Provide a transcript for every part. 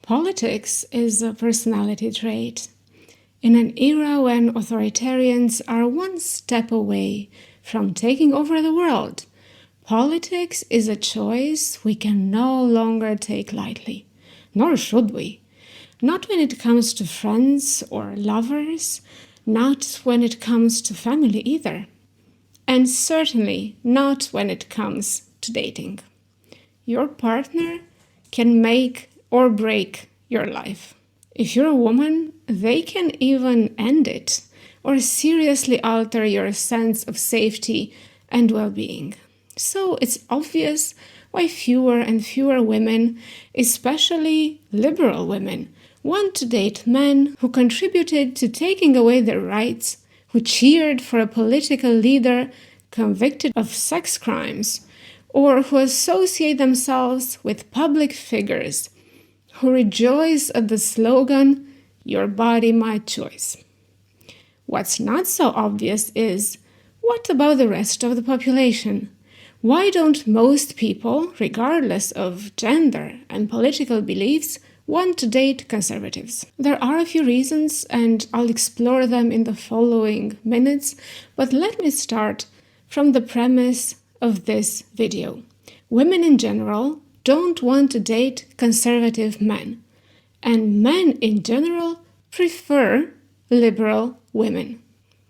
Politics is a personality trait. In an era when authoritarians are one step away from taking over the world, politics is a choice we can no longer take lightly, nor should we. Not when it comes to friends or lovers, not when it comes to family either, and certainly not when it comes to dating. Your partner can make or break your life. If you're a woman, they can even end it or seriously alter your sense of safety and well-being. So it's obvious why fewer and fewer women, especially liberal women, want to date men who contributed to taking away their rights, who cheered for a political leader convicted of sex crimes, or who associate themselves with public figures who rejoice at the slogan, "Your body, my choice." What's not so obvious is, what about the rest of the population? Why don't most people, regardless of gender and political beliefs, want to date conservatives? There are a few reasons, and I'll explore them in the following minutes, but let me start from the premise of this video. Women in general don't want to date conservative men, and men in general prefer liberal women.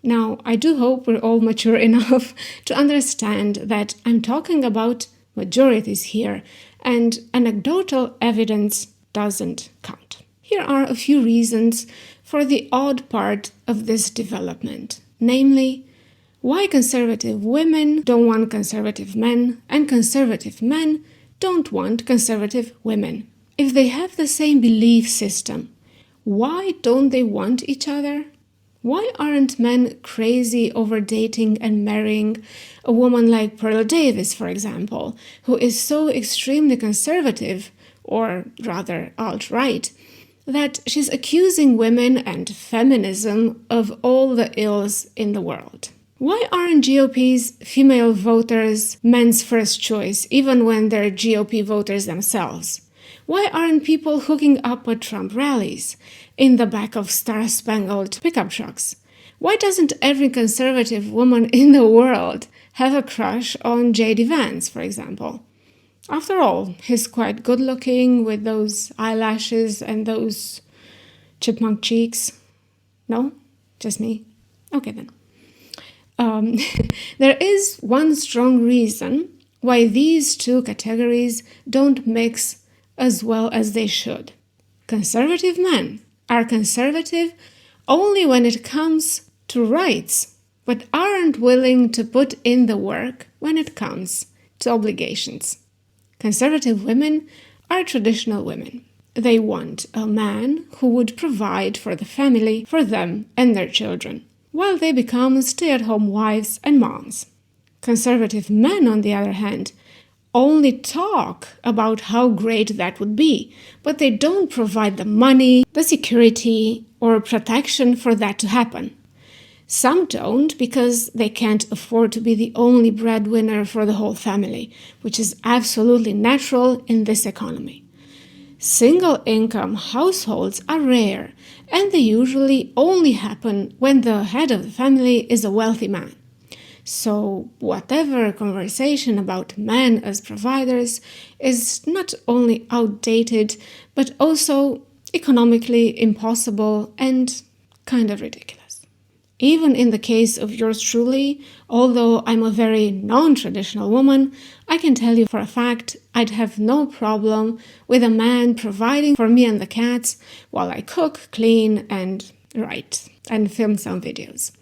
Now, I do hope we're all mature enough to understand that I'm talking about majorities here, and anecdotal evidence doesn't count. Here are a few reasons for the odd part of this development, namely, why conservative women don't want conservative men, and conservative men don't want conservative women. If they have the same belief system, why don't they want each other? Why aren't men crazy over dating and marrying a woman like Pearl Davis, for example, who is so extremely conservative, or rather alt-right, that she's accusing women and feminism of all the ills in the world? Why aren't GOP's female voters men's first choice, even when they're GOP voters themselves? Why aren't people hooking up at Trump rallies in the back of star-spangled pickup trucks? Why doesn't every conservative woman in the world have a crush on J.D. Vance, for example? After all, he's quite good-looking with those eyelashes and those chipmunk cheeks. No? Just me? Okay, then. There is one strong reason why these two categories don't mix as well as they should. Conservative men are conservative only when it comes to rights, but aren't willing to put in the work when it comes to obligations. Conservative women are traditional women. They want a man who would provide for the family, for them and their children, while they become stay-at-home wives and moms. Conservative men, on the other hand, only talk about how great that would be, but they don't provide the money, the security, or protection for that to happen. Some don't because they can't afford to be the only breadwinner for the whole family, which is absolutely natural in this economy. Single-income households are rare, and they usually only happen when the head of the family is a wealthy man. So whatever conversation about men as providers is not only outdated, but also economically impossible and kind of ridiculous. Even in the case of yours truly, although I'm a very non-traditional woman, I can tell you for a fact I'd have no problem with a man providing for me and the cats while I cook, clean, and write, and film some videos.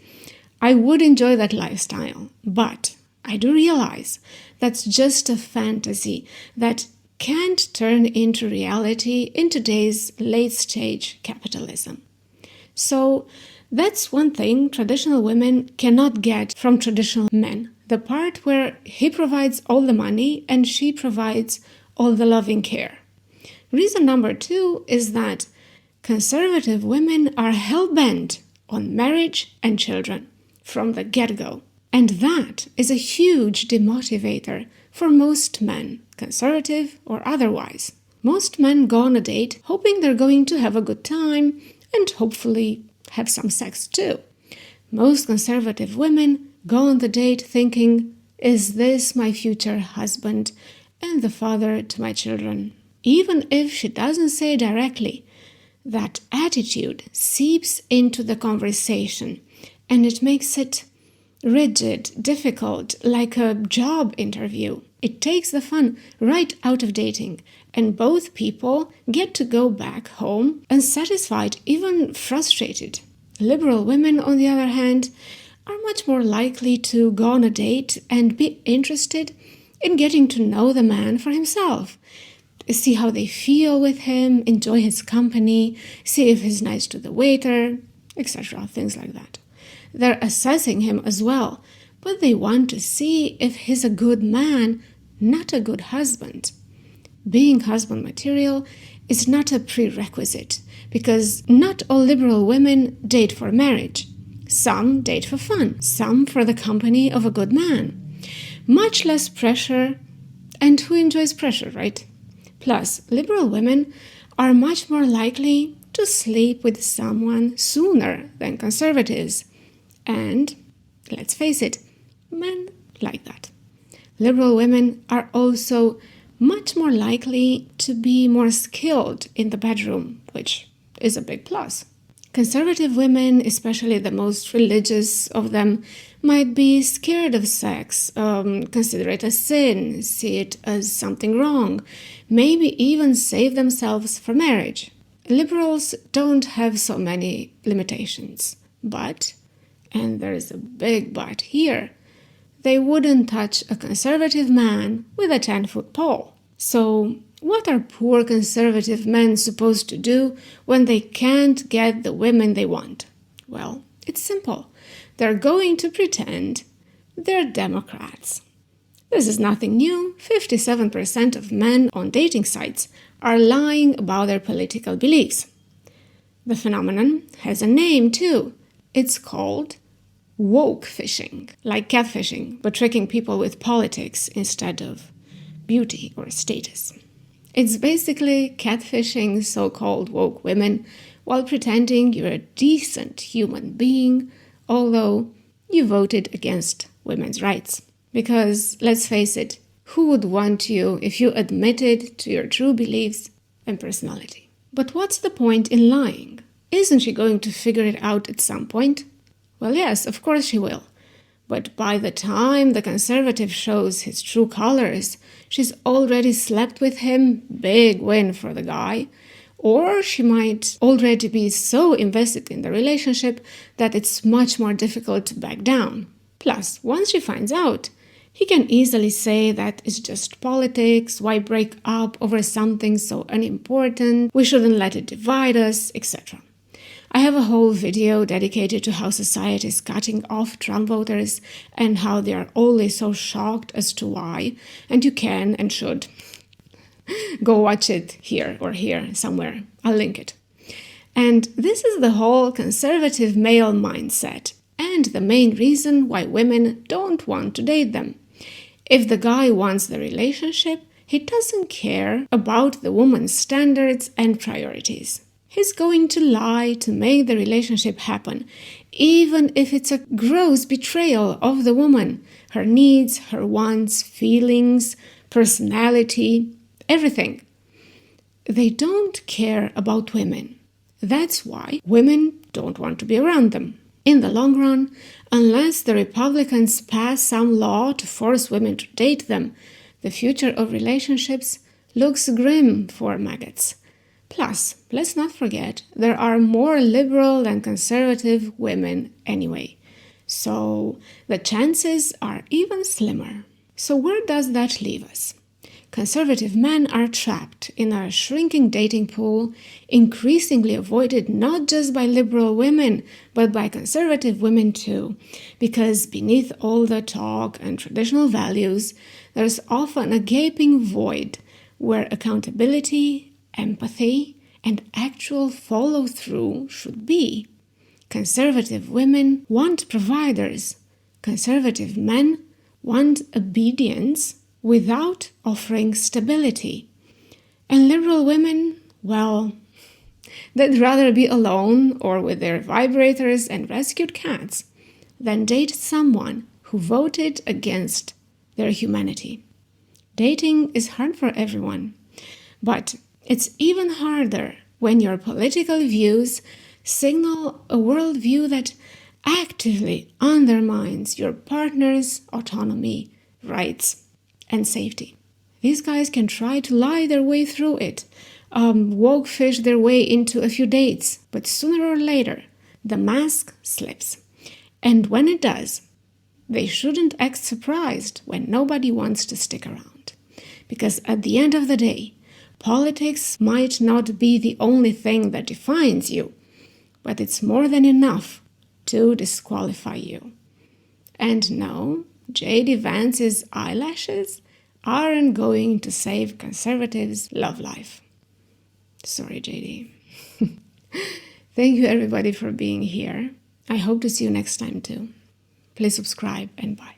I would enjoy that lifestyle, but I do realize that's just a fantasy that can't turn into reality in today's late-stage capitalism. So that's one thing traditional women cannot get from traditional men, the part where he provides all the money and she provides all the loving care. Reason number 2 is that conservative women are hell-bent on marriage and children from the get-go. And that is a huge demotivator for most men, conservative or otherwise. Most men go on a date hoping they're going to have a good time and hopefully have some sex too. Most conservative women go on the date thinking, is this my future husband and the father to my children? Even if she doesn't say directly, that attitude seeps into the conversation and it makes it rigid, difficult, like a job interview. It takes the fun right out of dating, and both people get to go back home unsatisfied, even frustrated. Liberal women, on the other hand, are much more likely to go on a date and be interested in getting to know the man for himself. See how they feel with him, enjoy his company, see if he's nice to the waiter, etc., things like that. They're assessing him as well, but they want to see if he's a good man, not a good husband. Being husband material is not a prerequisite, because not all liberal women date for marriage. Some date for fun, some for the company of a good man. Much less pressure, and who enjoys pressure, right? Plus, liberal women are much more likely to sleep with someone sooner than conservatives. And, let's face it, men like that. Liberal women are also much more likely to be more skilled in the bedroom, which is a big plus. Conservative women, especially the most religious of them, might be scared of sex, consider it a sin, see it as something wrong, maybe even save themselves for marriage. Liberals don't have so many limitations, but, and there is a big but here, they wouldn't touch a conservative man with a 10-foot pole. So, what are poor conservative men supposed to do when they can't get the women they want? Well, it's simple. They're going to pretend they're Democrats. This is nothing new. 57% of men on dating sites are lying about their political beliefs. The phenomenon has a name too. It's called woke fishing, like catfishing, but tricking people with politics instead of beauty or status. It's basically catfishing so-called woke women while pretending you're a decent human being, although you voted against women's rights. Because, let's face it, who would want you if you admitted to your true beliefs and personality? But what's the point in lying? Isn't she going to figure it out at some point? Well, yes, of course she will. But by the time the conservative shows his true colors, she's already slept with him, big win for the guy. Or she might already be so invested in the relationship that it's much more difficult to back down. Plus, once she finds out, he can easily say that it's just politics, why break up over something so unimportant, we shouldn't let it divide us, etc. I have a whole video dedicated to how society is cutting off Trump voters and how they are always so shocked as to why, and you can and should go watch it here or here somewhere. I'll link it. And this is the whole conservative male mindset and the main reason why women don't want to date them. If the guy wants the relationship, he doesn't care about the woman's standards and priorities. He's going to lie to make the relationship happen, even if it's a gross betrayal of the woman, her needs, her wants, feelings, personality, everything. They don't care about women. That's why women don't want to be around them. In the long run, unless the Republicans pass some law to force women to date them, the future of relationships looks grim for maggots. Plus, let's not forget, there are more liberal than conservative women anyway. So the chances are even slimmer. So where does that leave us? Conservative men are trapped in a shrinking dating pool, increasingly avoided not just by liberal women, but by conservative women too, because beneath all the talk and traditional values, there's often a gaping void where accountability, empathy, and actual follow-through should be. Conservative women want providers. Conservative men want obedience without offering stability. And liberal women, well, they'd rather be alone or with their vibrators and rescued cats than date someone who voted against their humanity. Dating is hard for everyone, but it's even harder when your political views signal a worldview that actively undermines your partner's autonomy, rights, and safety. These guys can try to lie their way through it, woke fish their way into a few dates, but sooner or later, the mask slips. And when it does, they shouldn't act surprised when nobody wants to stick around. Because at the end of the day, politics might not be the only thing that defines you, but it's more than enough to disqualify you. And no, J.D. Vance's eyelashes aren't going to save conservatives' love life. Sorry, J.D. Thank you everybody for being here. I hope to see you next time too. Please subscribe and bye.